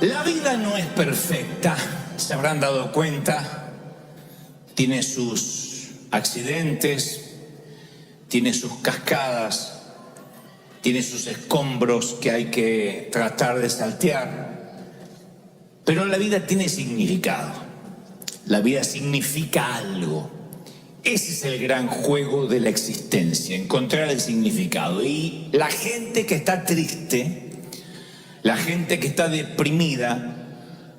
La vida no es perfecta, se habrán dado cuenta. Tiene sus accidentes, tiene sus cascadas, tiene sus escombros que hay que tratar de saltear. Pero la vida tiene significado. La vida significa algo. Ese es el gran juego de la existencia, encontrar el significado. Y la gente que está triste, la gente que está deprimida,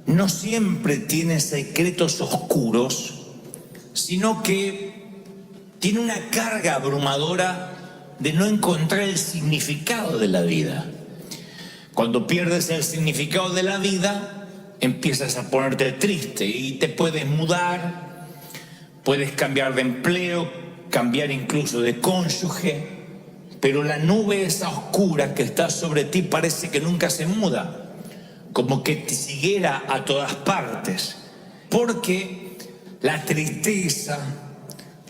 no siempre tiene secretos oscuros, sino que tiene una carga abrumadora de no encontrar el significado de la vida. Cuando pierdes el significado de la vida, empiezas a ponerte triste y te puedes mudar, puedes cambiar de empleo, cambiar incluso de cónyuge, pero la nube esa oscura que está sobre ti parece que nunca se muda, como que te siguiera a todas partes, porque la tristeza,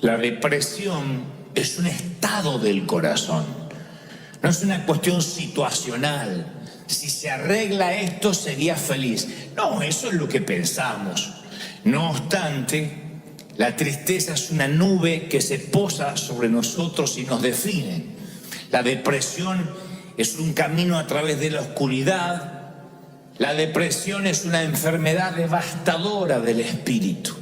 la depresión es un estado del corazón, no es una cuestión situacional. Si se arregla esto sería feliz. No, eso es lo que pensamos. No obstante, la tristeza es una nube que se posa sobre nosotros y nos define. La depresión es un camino a través de la oscuridad. La depresión es una enfermedad devastadora del espíritu.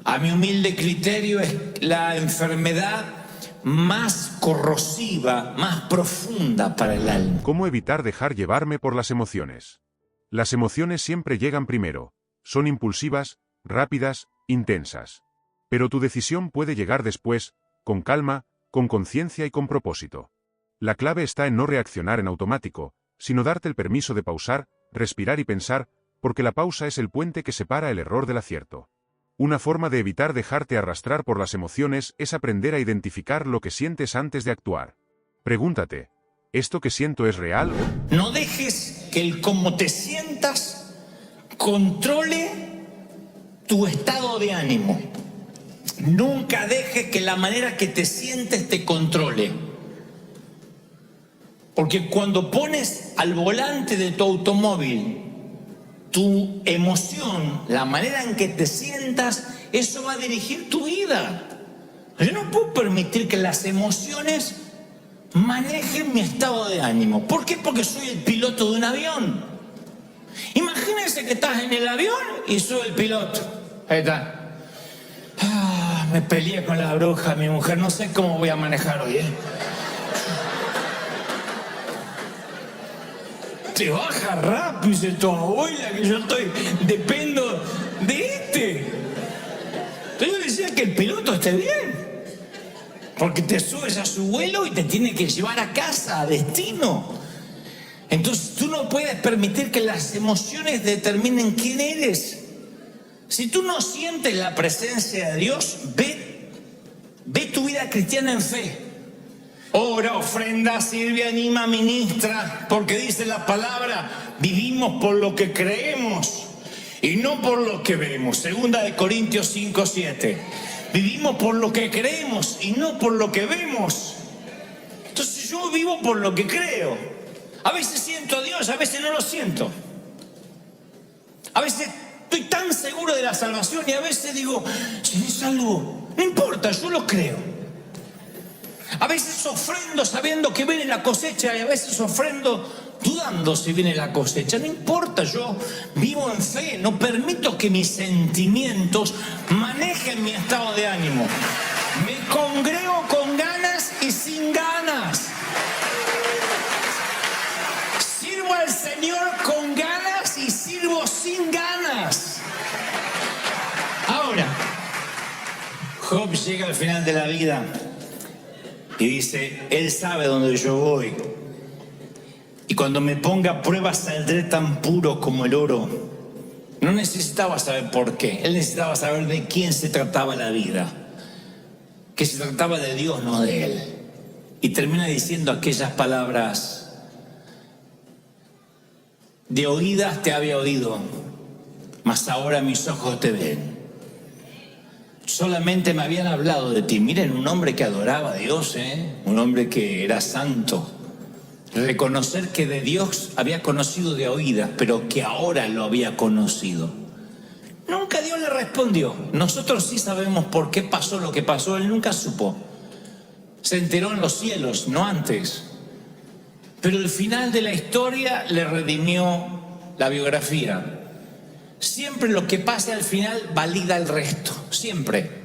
A mi humilde criterio es la enfermedad más corrosiva, más profunda para el alma. ¿Cómo evitar dejar llevarme por las emociones? Las emociones siempre llegan primero. Son impulsivas, rápidas, intensas. Pero tu decisión puede llegar después, con calma, con conciencia y con propósito. La clave está en no reaccionar en automático, sino darte el permiso de pausar, respirar y pensar, porque la pausa es el puente que separa el error del acierto. Una forma de evitar dejarte arrastrar por las emociones es aprender a identificar lo que sientes antes de actuar. Pregúntate, ¿esto que siento es real? No dejes que el cómo te sientas controle tu estado de ánimo. Nunca dejes que la manera que te sientes te controle. Porque cuando pones al volante de tu automóvil tu emoción, la manera en que te sientas, eso va a dirigir tu vida. Yo no puedo permitir que las emociones manejen mi estado de ánimo. ¿Por qué? Porque soy el piloto de un avión. Imagínense que estás en el avión y soy el piloto. Ahí está. Me peleé con la bruja, mi mujer, no sé cómo voy a manejar hoy, Te baja rápido, dice tu abuela, que yo dependo de este. Entonces yo decía que el piloto esté bien, porque te subes a su vuelo y te tiene que llevar a casa, a destino. Entonces tú no puedes permitir que las emociones determinen quién eres. Si tú no sientes la presencia de Dios, ve tu vida cristiana en fe. Ora, ofrenda, sirve, anima, ministra, porque dice la palabra, vivimos por lo que creemos y no por lo que vemos. Segunda de Corintios 5:7. Vivimos por lo que creemos y no por lo que vemos. Entonces yo vivo por lo que creo. A veces siento a Dios, a veces no lo siento. A veces estoy tan seguro de la salvación y a veces digo, si es algo, no importa, yo lo creo. A veces ofrendo sabiendo que viene la cosecha y a veces ofrendo dudando si viene la cosecha. No importa, yo vivo en fe, no permito que mis sentimientos manejen mi estado de ánimo. Me congrego con ganas y sin ganas. Sirvo al Señor con ganas y sirvo sin ganas. Ahora, Job llega al final de la vida y dice, Él sabe dónde yo voy. Y cuando me ponga a prueba saldré tan puro como el oro. No necesitaba saber por qué. Él necesitaba saber de quién se trataba la vida. Que se trataba de Dios, no de Él. Y termina diciendo aquellas palabras. De oídas te había oído, mas ahora mis ojos te ven. Solamente me habían hablado de ti. Miren, un hombre que adoraba a Dios, un hombre que era santo. Reconocer que de Dios había conocido de oídas, pero que ahora lo había conocido. Nunca Dios le respondió. Nosotros sí sabemos por qué pasó lo que pasó. Él nunca supo. Se enteró en los cielos, no antes. Pero el final de la historia le redimió la biografía. Siempre lo que pase al final valida el resto. Siempre.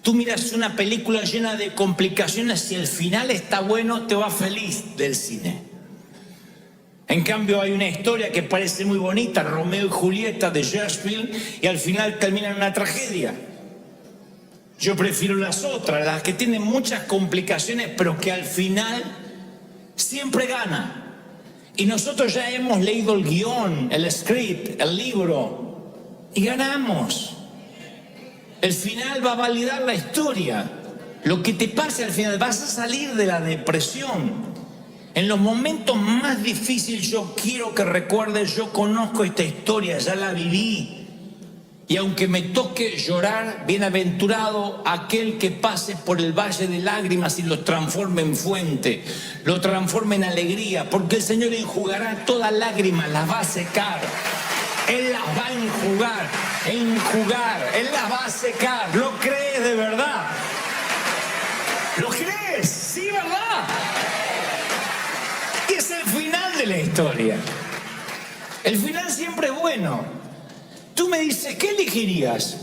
Tú miras una película llena de complicaciones, si el final está bueno, te vas feliz del cine. En cambio hay una historia que parece muy bonita, Romeo y Julieta de Shakespeare, y al final termina en una tragedia. Yo prefiero las otras, las que tienen muchas complicaciones, pero que al final siempre gana. Y nosotros ya hemos leído el guión, el script, el libro, y ganamos. El final va a validar la historia. Lo que te pase al final, vas a salir de la depresión. En los momentos más difíciles yo quiero que recuerdes, yo conozco esta historia, ya la viví. Y aunque me toque llorar, bienaventurado aquel que pase por el valle de lágrimas y lo transforme en fuente, lo transforme en alegría, porque el Señor enjugará toda lágrima, las va a secar. Él las va a enjugar, Él las va a secar. ¿Lo crees de verdad? ¿Lo crees? Sí, ¿verdad? Es el final de la historia. El final siempre es bueno. Tú me dices, ¿qué elegirías?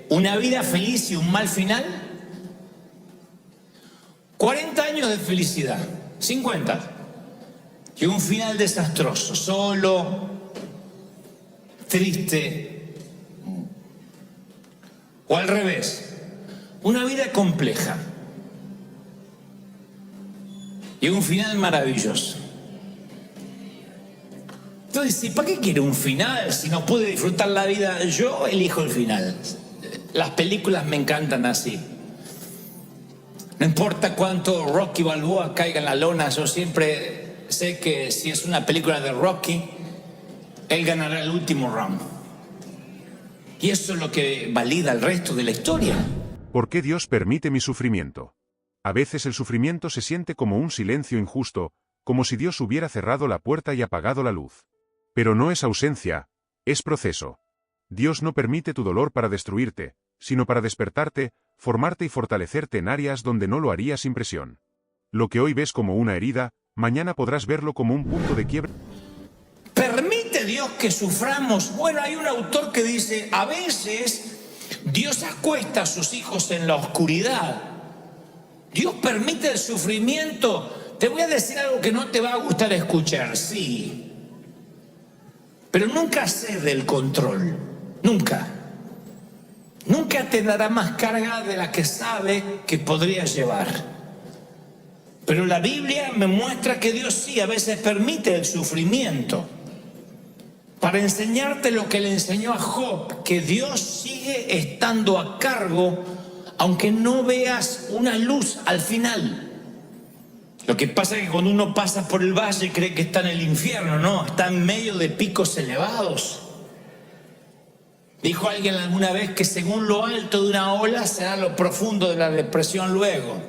¿Una vida feliz y un mal final? 40 años de felicidad, 50. Y un final desastroso, solo, triste. O al revés, una vida compleja y un final maravilloso. Entonces, ¿para qué quiere un final si no puede disfrutar la vida? Yo elijo el final. Las películas me encantan así. No importa cuánto Rocky Balboa caiga en la lona, yo siempre sé que si es una película de Rocky, él ganará el último round. Y eso es lo que valida el resto de la historia. ¿Por qué Dios permite mi sufrimiento? A veces el sufrimiento se siente como un silencio injusto, como si Dios hubiera cerrado la puerta y apagado la luz. Pero no es ausencia, es proceso. Dios no permite tu dolor para destruirte, sino para despertarte, formarte y fortalecerte en áreas donde no lo harías sin presión. Lo que hoy ves como una herida, mañana podrás verlo como un punto de quiebre. ¿Permite Dios que suframos? Bueno, hay un autor que dice, a veces Dios acuesta a sus hijos en la oscuridad. Dios permite el sufrimiento. Te voy a decir algo que no te va a gustar escuchar, sí. Pero nunca cede el control, nunca. Nunca te dará más carga de la que sabe que podrías llevar. Pero la Biblia me muestra que Dios sí a veces permite el sufrimiento para enseñarte lo que le enseñó a Job, que Dios sigue estando a cargo aunque no veas una luz al final. Lo que pasa es que cuando uno pasa por el valle cree que está en el infierno, no, está en medio de picos elevados. Dijo alguien alguna vez que según lo alto de una ola será lo profundo de la depresión luego.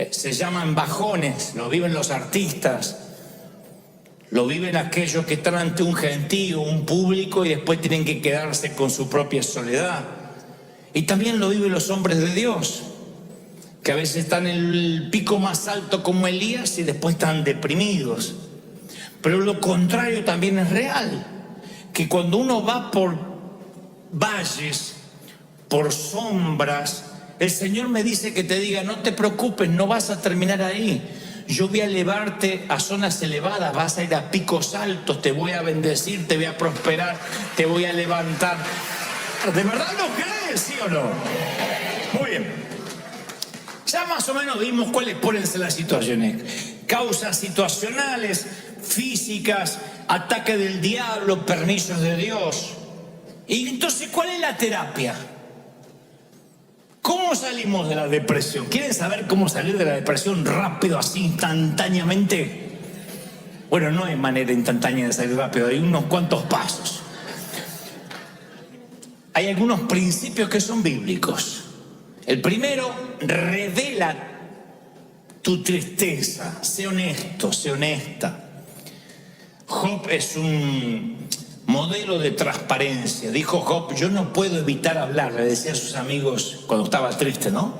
Se llaman bajones, lo viven los artistas, lo viven aquellos que están ante un gentío, un público y después tienen que quedarse con su propia soledad. Y también lo viven los hombres de Dios, que a veces están en el pico más alto como Elías y después están deprimidos. Pero lo contrario también es real, que cuando uno va por valles, por sombras, el Señor me dice que te diga, no te preocupes, no vas a terminar ahí. Yo voy a elevarte a zonas elevadas, vas a ir a picos altos, te voy a bendecir, te voy a prosperar, te voy a levantar. ¿De verdad lo crees, sí o no? Muy bien. Ya más o menos vimos cuáles pueden ser las situaciones. Causas situacionales, físicas, ataque del diablo, permisos de Dios. Y entonces, ¿cuál es la terapia? ¿Cómo salimos de la depresión? ¿Quieren saber cómo salir de la depresión rápido, así, instantáneamente? Bueno, no hay manera instantánea de salir rápido, hay unos cuantos pasos. Hay algunos principios que son bíblicos. El primero, revela tu tristeza. Sé honesto, sé honesta. Job es un modelo de transparencia. Dijo Job: yo no puedo evitar hablar, le decía a sus amigos cuando estaba triste, ¿no?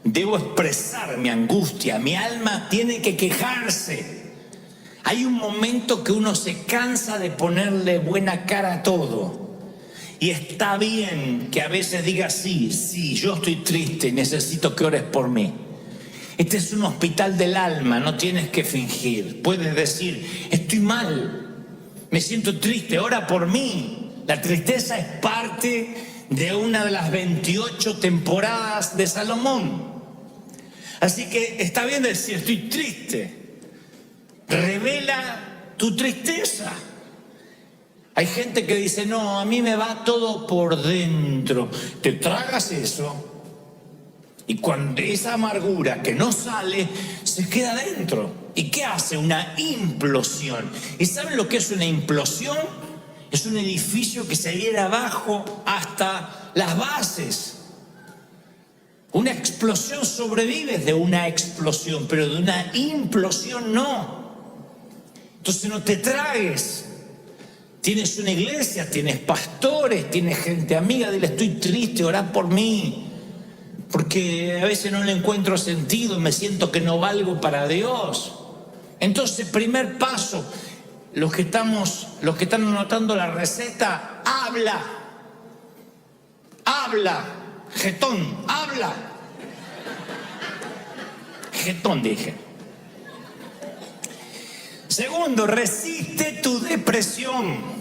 Debo expresar mi angustia, mi alma tiene que quejarse. Hay un momento que uno se cansa de ponerle buena cara a todo. Y está bien que a veces diga: sí, yo estoy triste y necesito que ores por mí. Este es un hospital del alma, no tienes que fingir. Puedes decir: estoy mal, me siento triste, ora por mí. La tristeza es parte de una de las 28 temporadas de Salomón. Así que está bien decir: estoy triste. Revela tu tristeza. Hay gente que dice: no, a mí me va todo por dentro. Te tragas eso y cuando esa amargura que no sale se queda dentro. ¿Y qué hace? Una implosión. ¿Y saben lo que es una implosión? Es un edificio que se viene abajo hasta las bases. Una explosión sobrevive de una explosión, pero de una implosión no. Entonces no te tragues. Tienes una iglesia, tienes pastores, tienes gente amiga, dile: estoy triste, orá por mí, porque a veces no le encuentro sentido, me siento que no valgo para Dios. Entonces, primer paso, los que están anotando la receta: habla, jetón, habla. Jetón dije. Segundo, resiste tu depresión.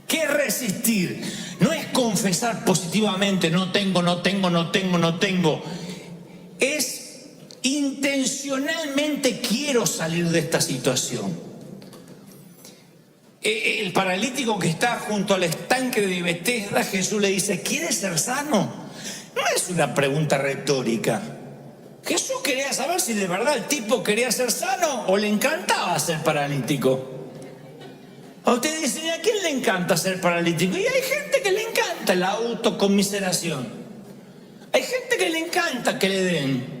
¿Qué es resistir? No es confesar positivamente: no tengo. Es intencionalmente: quiero salir de esta situación. El paralítico que está junto al estanque de Betesda, Jesús le dice: ¿quieres ser sano? No es una pregunta retórica. Jesús quería saber si de verdad el tipo quería ser sano o le encantaba ser paralítico. A ustedes dicen: ¿a quién le encanta ser paralítico? Y hay gente que le encanta la autoconmiseración. Hay gente que le encanta que le den.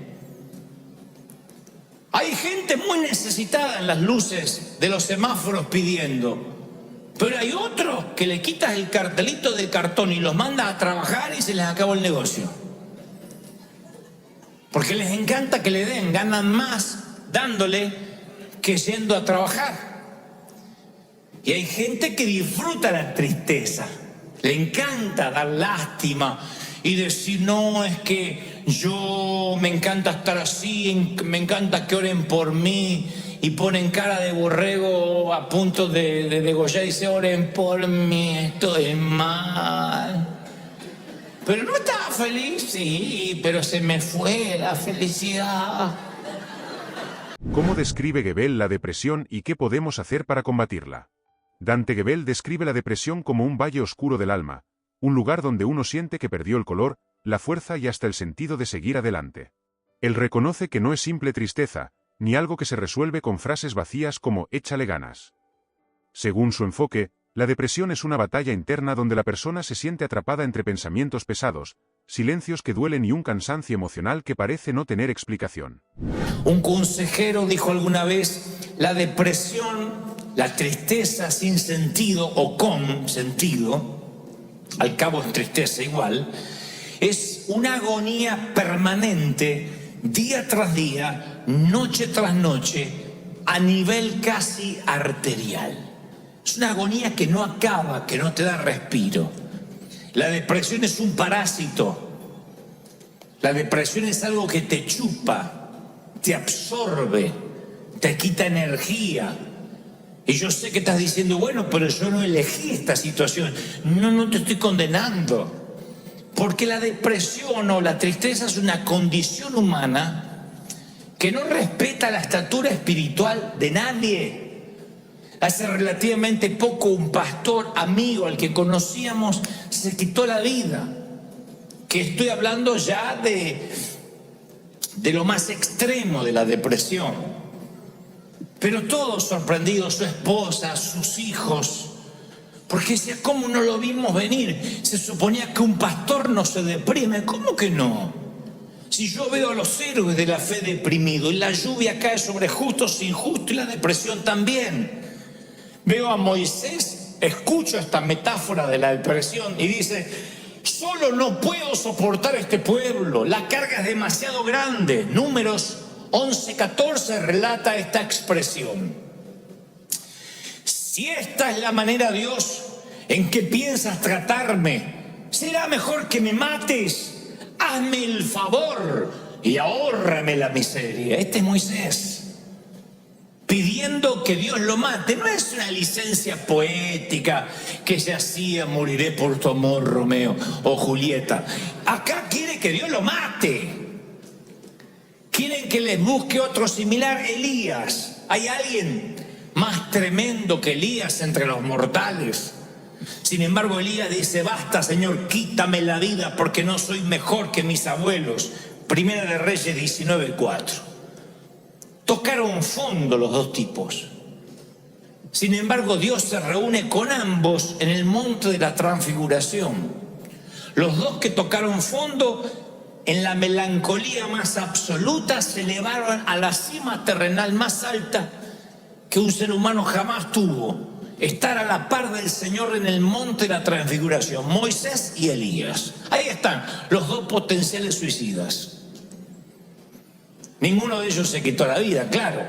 Hay gente muy necesitada en las luces de los semáforos pidiendo. Pero hay otros que le quitas el cartelito de cartón y los mandas a trabajar y se les acabó el negocio. Porque les encanta que le den, ganan más dándole que yendo a trabajar. Y hay gente que disfruta la tristeza, le encanta dar lástima y decir: no, es que yo me encanta estar así, me encanta que oren por mí, y ponen cara de borrego a punto de degollar y dice: oren por mí, estoy mal. Pero no estaba feliz, sí, pero se me fue la felicidad. ¿Cómo describe Gebel la depresión y qué podemos hacer para combatirla? Dante Gebel describe la depresión como un valle oscuro del alma, un lugar donde uno siente que perdió el color, la fuerza y hasta el sentido de seguir adelante. Él reconoce que no es simple tristeza, ni algo que se resuelve con frases vacías como «échale ganas». Según su enfoque, la depresión es una batalla interna donde la persona se siente atrapada entre pensamientos pesados, silencios que duelen y un cansancio emocional que parece no tener explicación. Un consejero dijo alguna vez: la depresión, la tristeza sin sentido o con sentido, al cabo es tristeza igual, es una agonía permanente, día tras día, noche tras noche, a nivel casi arterial. Es una agonía que no acaba, que no te da respiro. La depresión es un parásito. La depresión es algo que te chupa, te absorbe, te quita energía. Y yo sé que estás diciendo: bueno, pero yo no elegí esta situación. No te estoy condenando. Porque la depresión o la tristeza es una condición humana que no respeta la estatura espiritual de nadie. Hace relativamente poco un pastor amigo al que conocíamos se quitó la vida. Que estoy hablando ya de lo más extremo de la depresión. Pero todos sorprendidos, su esposa, sus hijos, porque decía: ¿cómo no lo vimos venir? Se suponía que un pastor no se deprime. ¿Cómo que no? Si yo veo a los héroes de la fe deprimidos y la lluvia cae sobre justos e injustos y la depresión también. Veo a Moisés, escucho esta metáfora de la depresión y dice: solo no puedo soportar este pueblo, la carga es demasiado grande. Números 11:14 relata esta expresión. Si esta es la manera, Dios, en que piensas tratarme, será mejor que me mates. Hazme el favor y ahórrame la miseria. Este es Moisés pidiendo que Dios lo mate. No es una licencia poética que se hacía: moriré por tu amor, Romeo o Julieta. Acá quiere que Dios lo mate. Quieren que les busque otro similar. Elías. ¿Hay alguien más tremendo que Elías entre los mortales? Sin embargo, Elías dice: basta, Señor, quítame la vida porque no soy mejor que mis abuelos. Primera de Reyes 19:4. Tocaron fondo los dos tipos. Sin embargo, Dios se reúne con ambos en el monte de la transfiguración. Los dos que tocaron fondo, en la melancolía más absoluta, se elevaron a la cima terrenal más alta que un ser humano jamás tuvo: estar a la par del Señor en el monte de la transfiguración. Moisés y Elías. Ahí están los dos potenciales suicidas. Ninguno de ellos se quitó la vida, claro,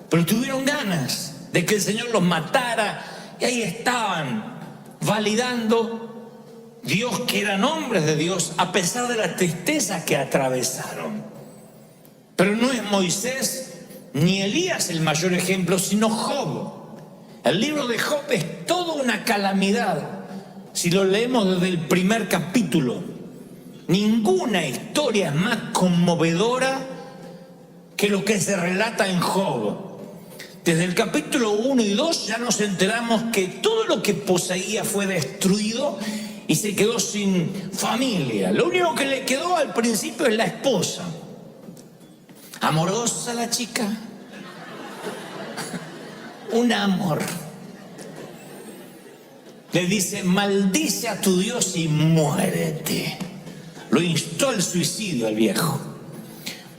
pero tuvieron ganas de que el Señor los matara, y ahí estaban validando Dios, que eran hombres de Dios, a pesar de la tristeza que atravesaron. Pero no es Moisés ni Elías el mayor ejemplo, sino Job. El libro de Job es toda una calamidad. Si lo leemos desde el primer capítulo, ninguna historia es más conmovedora que lo que se relata en Job. Desde el capítulo 1 y 2 ya nos enteramos que todo lo que poseía fue destruido y se quedó sin familia. Lo único que le quedó al principio es la esposa. Amorosa la chica. Un amor. Le dice: maldice a tu Dios y muérete. Lo instó al suicidio al viejo.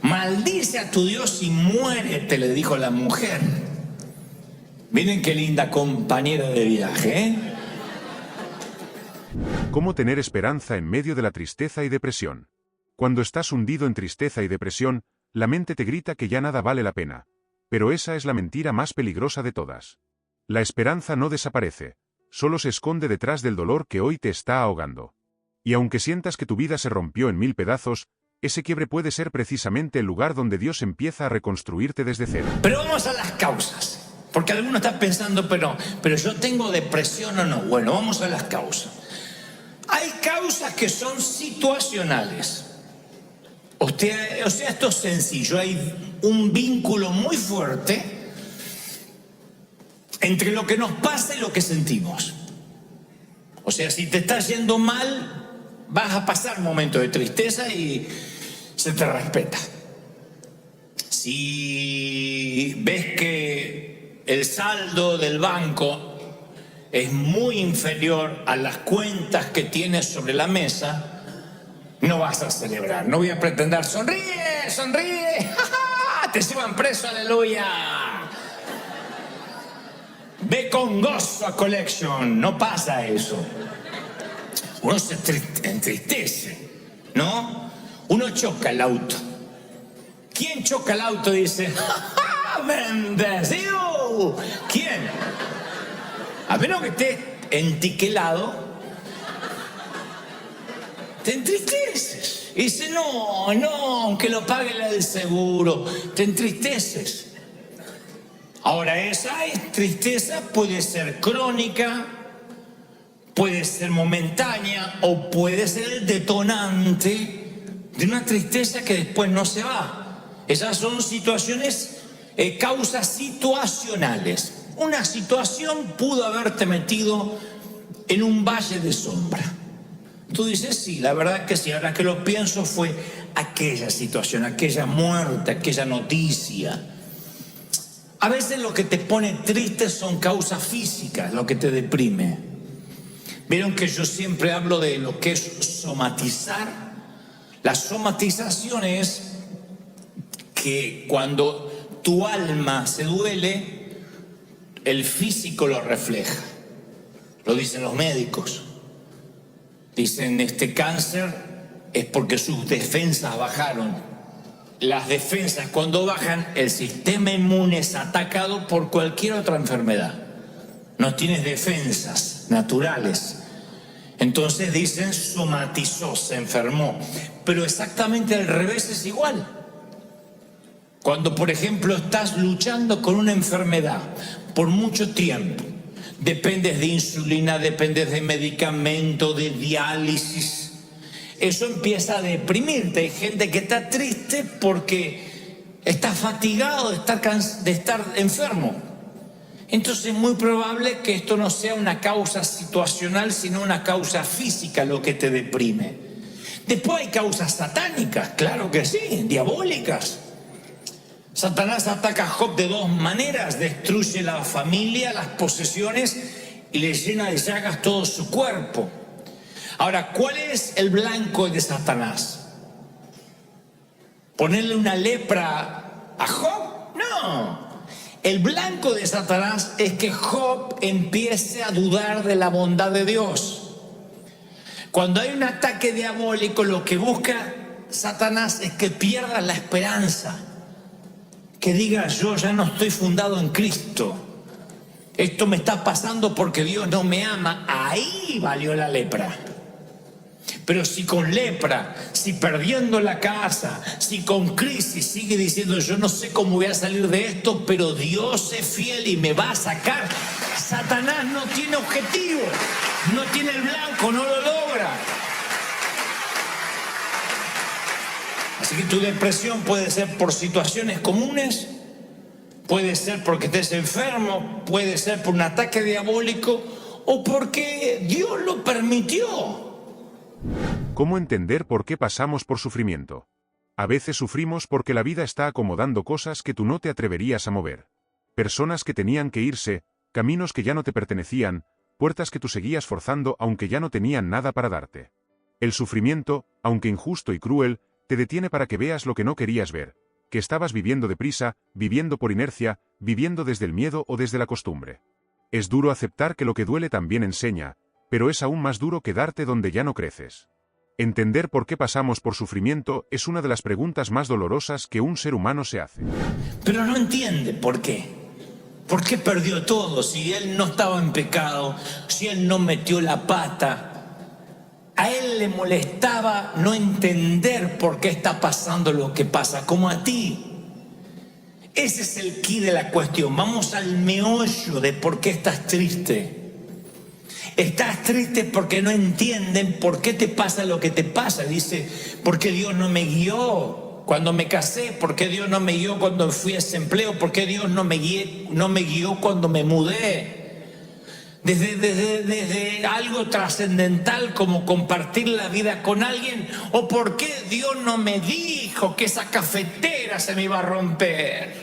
Maldice a tu Dios y muérete, le dijo la mujer. Miren qué linda compañera de viaje, ¿eh? ¿Cómo tener esperanza en medio de la tristeza y depresión? Cuando estás hundido en tristeza y depresión, la mente te grita que ya nada vale la pena. Pero esa es la mentira más peligrosa de todas. La esperanza no desaparece, solo se esconde detrás del dolor que hoy te está ahogando. Y aunque sientas que tu vida se rompió en 1000 pedazos, ese quiebre puede ser precisamente el lugar donde Dios empieza a reconstruirte desde cero. Pero vamos a las causas, porque alguno está pensando: pero yo tengo depresión o no. Bueno, vamos a las causas. Hay causas que son situacionales. O sea, esto es sencillo. Hay un vínculo muy fuerte entre lo que nos pasa y lo que sentimos. O sea, si te está yendo mal, vas a pasar momentos de tristeza y se te respeta. Si ves que el saldo del banco es muy inferior a las cuentas que tienes sobre la mesa, no vas a celebrar. No voy a pretender: sonríe, sonríe, ¡ja, ja! Te llevan preso, aleluya. Ve con gozo a Collection. No pasa eso. Uno se entristece, ¿no? Uno choca el auto. ¿Quién choca el auto y dice: ¡ja, ja, bendecido! ¿Quién? A menos que esté entiquelado, te entristeces. Y dice: no, aunque lo pague el seguro. Te entristeces. Ahora, esa tristeza puede ser crónica, puede ser momentánea, o puede ser el detonante de una tristeza que después no se va. Esas son situaciones, causas situacionales. Una situación pudo haberte metido en un valle de sombra. Tú dices: sí, la verdad que sí. Ahora que lo pienso, fue aquella situación, aquella muerte, aquella noticia. A veces lo que te pone triste son causas físicas, lo que te deprime. Vieron que yo siempre hablo de lo que es somatizar, La somatización es que cuando tu alma se duele, el físico lo refleja. Lo dicen los médicos. Dicen, este cáncer es porque sus defensas bajaron. Las defensas, cuando bajan, el sistema inmune es atacado por cualquier otra enfermedad. No tienes defensas naturales. Entonces dicen, somatizó, se enfermó. Pero exactamente al revés es igual. Cuando, por ejemplo, estás luchando con una enfermedad por mucho tiempo, dependes de insulina, dependes de medicamento, de diálisis, eso empieza a deprimirte. Hay gente que está triste porque está fatigado de estar enfermo. Entonces es muy probable que esto no sea una causa situacional, sino una causa física lo que te deprime. Después hay causas satánicas, claro que sí, diabólicas. Satanás ataca a Job de dos maneras: destruye la familia, las posesiones, y le llena de llagas todo su cuerpo. Ahora, ¿cuál es el blanco de Satanás? ¿Ponerle una lepra a Job? No. El blanco de Satanás es que Job empiece a dudar de la bondad de Dios. Cuando hay un ataque diabólico, lo que busca Satanás es que pierdas la esperanza. Que digas, yo ya no estoy fundado en Cristo. Esto me está pasando porque Dios no me ama. Ahí valió la lepra. Pero si con lepra, si perdiendo la casa, si con crisis sigue diciendo, yo no sé cómo voy a salir de esto, pero Dios es fiel y me va a sacar. Satanás no tiene objetivo, no tiene el blanco, no lo logra. Así que tu depresión puede ser por situaciones comunes, puede ser porque estés enfermo, puede ser por un ataque diabólico o porque Dios lo permitió. ¿Cómo entender por qué pasamos por sufrimiento? A veces sufrimos porque la vida está acomodando cosas que tú no te atreverías a mover. Personas que tenían que irse, caminos que ya no te pertenecían, puertas que tú seguías forzando aunque ya no tenían nada para darte. El sufrimiento, aunque injusto y cruel, te detiene para que veas lo que no querías ver, que estabas viviendo deprisa, viviendo por inercia, viviendo desde el miedo o desde la costumbre. Es duro aceptar que lo que duele también enseña, pero es aún más duro quedarte donde ya no creces. Entender por qué pasamos por sufrimiento es una de las preguntas más dolorosas que un ser humano se hace. Pero no entiende por qué. ¿Por qué perdió todo? Si él no estaba en pecado, si él no metió la pata. A él le molestaba no entender por qué está pasando lo que pasa, como a ti. Ese es el quid de la cuestión. Vamos al meollo de por qué estás triste. Estás triste porque no entienden por qué te pasa lo que te pasa. Dice, ¿por qué Dios no me guió cuando me casé? ¿Por qué Dios no me guió cuando fui a ese empleo? ¿Por qué Dios no me guió cuando me mudé? Desde algo trascendental como compartir la vida con alguien. ¿O por qué Dios no me dijo que esa cafetera se me iba a romper?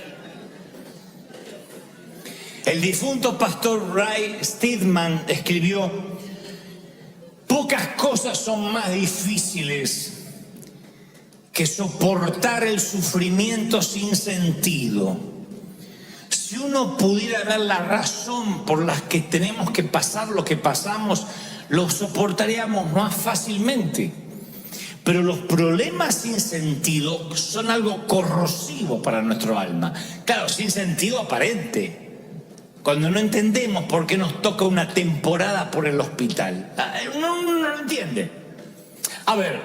El difunto pastor Ray Steadman escribió, pocas cosas son más difíciles que soportar el sufrimiento sin sentido. Si uno pudiera ver la razón por la que tenemos que pasar lo que pasamos, lo soportaríamos más fácilmente. Pero los problemas sin sentido son algo corrosivo para nuestro alma. Claro, sin sentido aparente. Cuando no entendemos por qué nos toca una temporada por el hospital. Uno no lo entiende. A ver,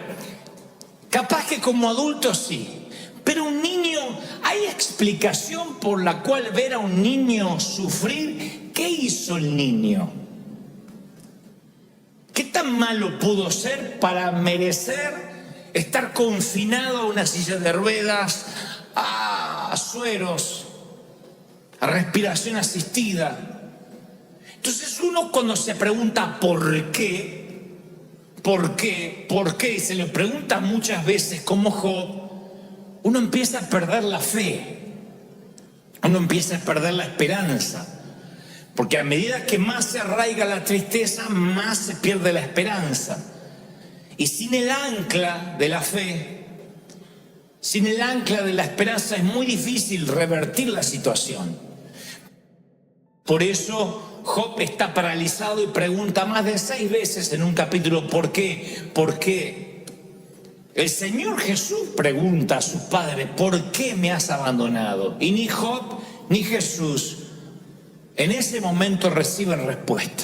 capaz que como adulto sí. Pero un niño, ¿hay explicación por la cual ver a un niño sufrir? ¿Qué hizo el niño? ¿Qué tan malo pudo ser para merecer estar confinado a una silla de ruedas, a sueros, a respiración asistida? Entonces uno cuando se pregunta ¿por qué? Y se le pregunta muchas veces como Job, uno empieza a perder la fe, uno empieza a perder la esperanza, porque a medida que más se arraiga la tristeza, más se pierde la esperanza. Y sin el ancla de la fe, sin el ancla de la esperanza, es muy difícil revertir la situación. Por eso Job está paralizado y pregunta más de 6 veces en un capítulo: ¿por qué? ¿Por qué? El Señor Jesús pregunta a su Padre: ¿por qué me has abandonado? Y ni Job ni Jesús en ese momento reciben respuesta.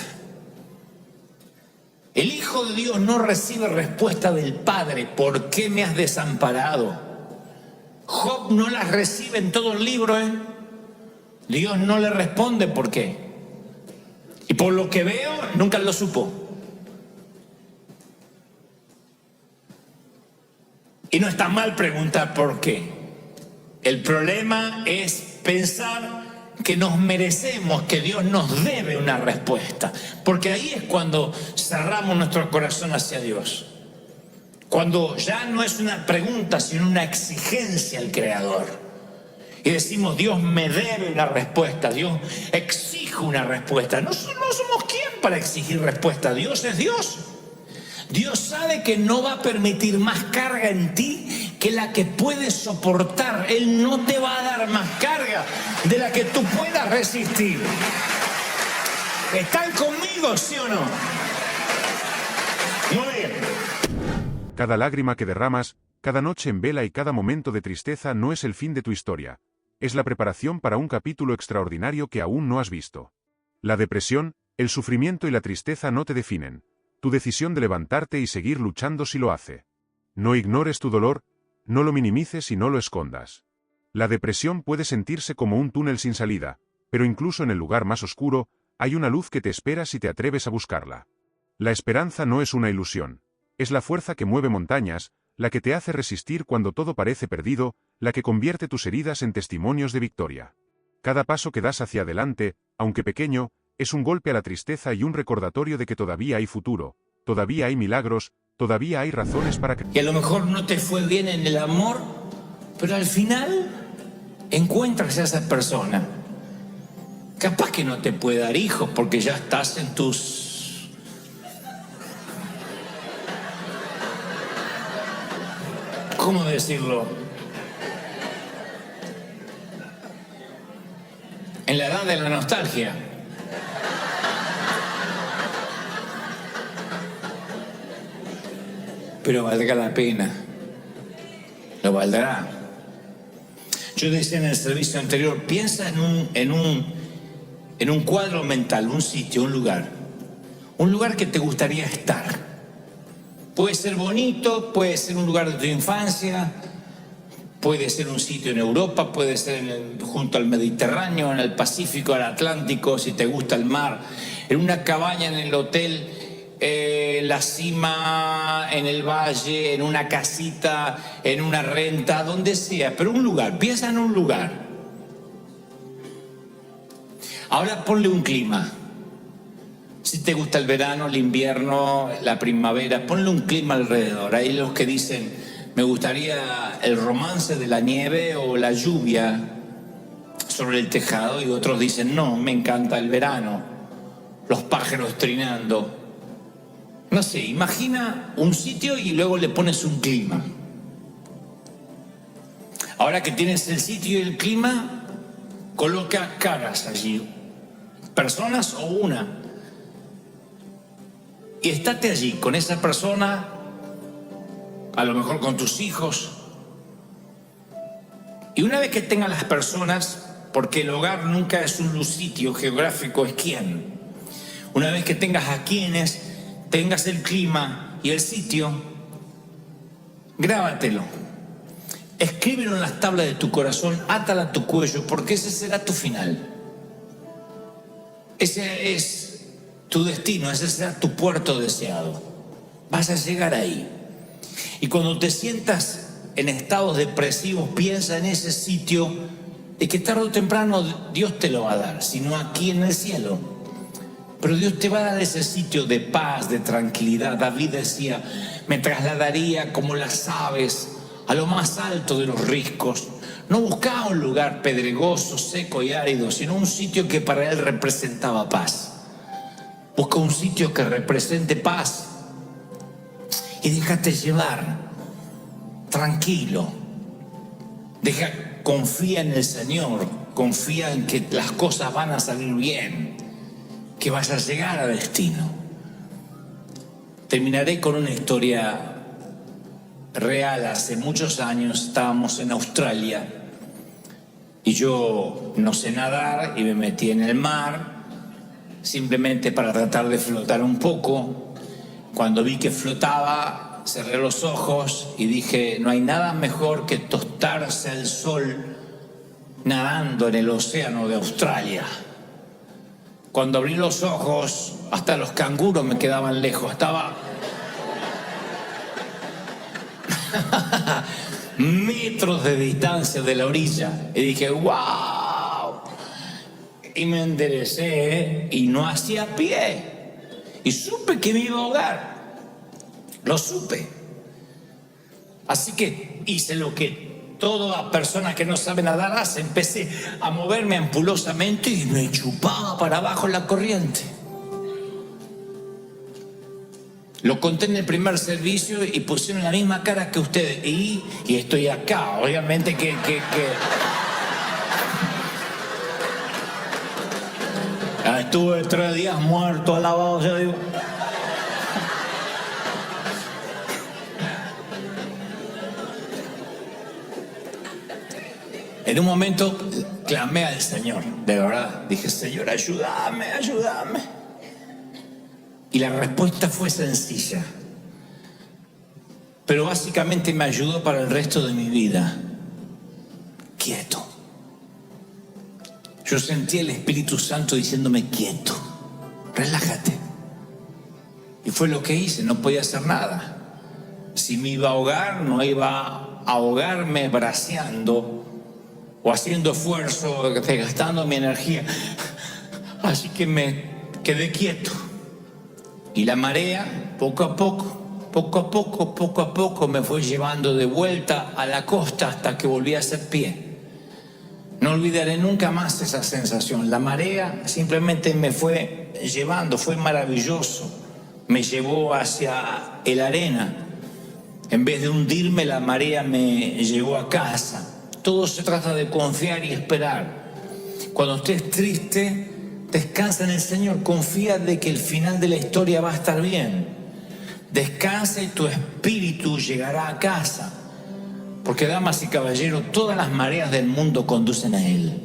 El Hijo de Dios no recibe respuesta del Padre: ¿por qué me has desamparado? Job no las recibe en todo el libro, Dios no le responde por qué. Y por lo que veo, nunca lo supo. Y no está mal preguntar por qué. El problema es pensar que nos merecemos, que Dios nos debe una respuesta. Porque ahí es cuando cerramos nuestro corazón hacia Dios. Cuando ya no es una pregunta, sino una exigencia al Creador. Y decimos: Dios me debe una respuesta, Dios exige una respuesta. No somos quién para exigir respuesta. Dios es Dios. Dios sabe que no va a permitir más carga en ti que la que puedes soportar. Él no te va a dar más carga de la que tú puedas resistir. ¿Están conmigo, sí o no? Muy bien. Cada lágrima que derramas, cada noche en vela y cada momento de tristeza no es el fin de tu historia. Es la preparación para un capítulo extraordinario que aún no has visto. La depresión, el sufrimiento y la tristeza no te definen. Tu decisión de levantarte y seguir luchando sí lo hace. No ignores tu dolor, no lo minimices y no lo escondas. La depresión puede sentirse como un túnel sin salida, pero incluso en el lugar más oscuro, hay una luz que te espera si te atreves a buscarla. La esperanza no es una ilusión. Es la fuerza que mueve montañas, la que te hace resistir cuando todo parece perdido, la que convierte tus heridas en testimonios de victoria. Cada paso que das hacia adelante, aunque pequeño, es un golpe a la tristeza y un recordatorio de que todavía hay futuro, todavía hay milagros, todavía hay razones para creer. Y a lo mejor no te fue bien en el amor, pero al final encuentras a esa persona. Capaz que no te puede dar hijos porque ya estás en tus... ¿Cómo decirlo? En la edad de la nostalgia. Pero valdrá la pena. Lo valdrá. Yo decía en el servicio anterior: piensa en un cuadro mental, un sitio, un lugar que te gustaría estar. Puede ser bonito, puede ser un lugar de tu infancia, puede ser un sitio en Europa, puede ser junto al Mediterráneo, en el Pacífico, al Atlántico, si te gusta el mar, en una cabaña en el hotel, la cima, en el valle, en una casita, en una renta, donde sea, pero un lugar. Piensa en un lugar. Ahora ponle un clima. Si te gusta el verano, el invierno, la primavera, ponle un clima alrededor. Hay los que dicen: me gustaría el romance de la nieve o la lluvia sobre el tejado, y otros dicen: no, me encanta el verano, los pájaros trinando. No sé, imagina un sitio y luego le pones un clima. Ahora que tienes el sitio y el clima, coloca caras allí, personas o una, y estate allí con esa persona, a lo mejor con tus hijos. Y una vez que tengas las personas, porque el hogar nunca es un sitio geográfico, es quién. Una vez que tengas a quienes, tengas el clima y el sitio, grábatelo, escríbelo en las tablas de tu corazón, átala a tu cuello, porque ese será tu final. Ese es tu destino, ese será tu puerto deseado. Vas a llegar ahí. Y cuando te sientas en estados depresivos, piensa en ese sitio, y que tarde o temprano Dios te lo va a dar, si no aquí en el cielo. Pero Dios te va a dar ese sitio de paz, de tranquilidad. David decía: me trasladaría como las aves a lo más alto de los riscos. No buscaba un lugar pedregoso, seco y árido, sino un sitio que para él representaba paz. Busca un sitio que represente paz. y déjate llevar, tranquilo. Confía en el Señor, confía en que las cosas van a salir bien, que vas a llegar a destino. Terminaré con una historia real. Hace muchos años estábamos en Australia y yo no sé nadar y me metí en el mar simplemente para tratar de flotar un poco. Cuando vi que flotaba, cerré los ojos y dije, no hay nada mejor que tostarse al sol nadando en el océano de Australia. Cuando abrí los ojos, hasta los canguros me quedaban lejos. Estaba metros de distancia de la orilla. Y dije, ¡wow! Y me enderecé y no hacía pie. Y supe que me iba a ahogar. Lo supe. Así que hice lo que todas las personas que no saben nadar hacen. Empecé a moverme ampulosamente y me chupaba para abajo la corriente. Lo conté en el primer servicio y pusieron la misma cara que ustedes. Y estoy acá, obviamente que... Estuve 3 días muerto, alabado sea Dios. En un momento clamé al Señor, de verdad. Dije, Señor, ayúdame, ayúdame. Y la respuesta fue sencilla, pero básicamente me ayudó para el resto de mi vida. Quieto. Yo sentí el Espíritu Santo diciéndome, quieto, relájate. Y fue lo que hice, no podía hacer nada. Si me iba a ahogar, no iba a ahogarme braceando o haciendo esfuerzo, gastando mi energía. Así que me quedé quieto. Y la marea, poco a poco, me fue llevando de vuelta a la costa hasta que volví a hacer pie. No olvidaré nunca más esa sensación. La marea simplemente me fue llevando, fue maravilloso. Me llevó hacia la arena. En vez de hundirme, la marea me llevó a casa. Todo se trata de confiar y esperar. Cuando estés triste, descansa en el Señor. Confía de que el final de la historia va a estar bien. Descansa y tu espíritu llegará a casa. Porque, damas y caballeros, todas las mareas del mundo conducen a Él.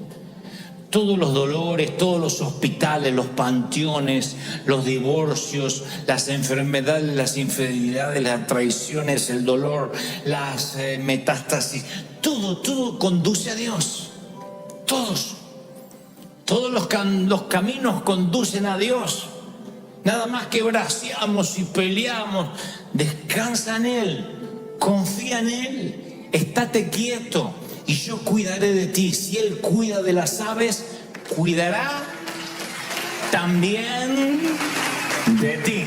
Todos los dolores, todos los hospitales, los panteones, los divorcios, las enfermedades, las infidelidades, las traiciones, el dolor, las metástasis, todo conduce a Dios. Todos los caminos conducen a Dios. Nada más que braceamos y peleamos. Descansa en Él, confía en Él. Estate quieto y yo cuidaré de ti. Si Él cuida de las aves, cuidará también de ti.